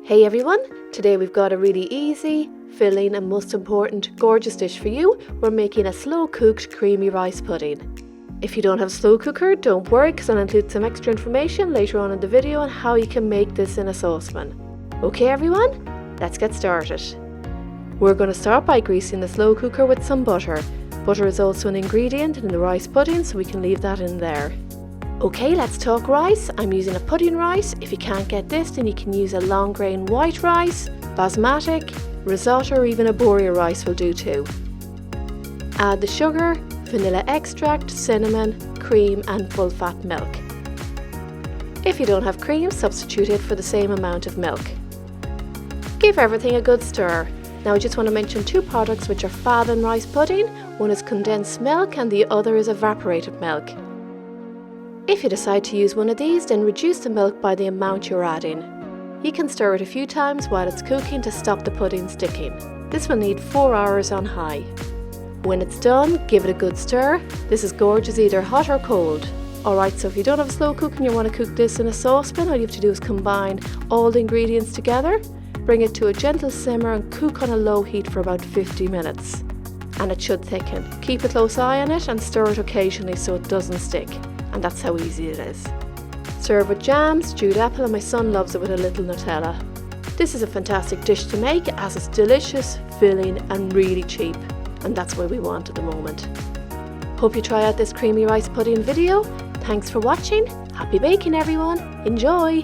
Hey everyone, today we've got a really easy, filling and most important, gorgeous dish for you. We're making a slow cooked creamy rice pudding. If you don't have a slow cooker, don't worry because I'll include some extra information later on in the video on how you can make this in a saucepan. Okay everyone, let's get started. We're going to start by greasing the slow cooker with some butter. Butter is also an ingredient in the rice pudding, so we can leave that in there. Okay, let's talk rice. I'm using a pudding rice. If you can't get this, then you can use a long grain white rice, basmati, risotto or even arborio rice will do too. Add the sugar, vanilla extract, cinnamon, cream and full fat milk. If you don't have cream, substitute it for the same amount of milk. Give everything a good stir. Now I just want to mention two products which are fab in rice pudding. One is condensed milk and the other is evaporated milk. If you decide to use one of these, then reduce the milk by the amount you're adding. You can stir it a few times while it's cooking to stop the pudding sticking. This will need 4 hours on high. When it's done, give it a good stir. This is gorgeous either hot or cold. Alright, so if you don't have a slow cook and you want to cook this in a saucepan, all you have to do is combine all the ingredients together, bring it to a gentle simmer and cook on a low heat for about 50 minutes. And it should thicken. Keep a close eye on it and stir it occasionally so it doesn't stick. And that's how easy it is. Serve with jam, stewed apple, and my son loves it with a little Nutella. This is a fantastic dish to make as it's delicious, filling and really cheap. And that's what we want at the moment. Hope you try out this creamy rice pudding video. Thanks for watching. Happy baking everyone. Enjoy!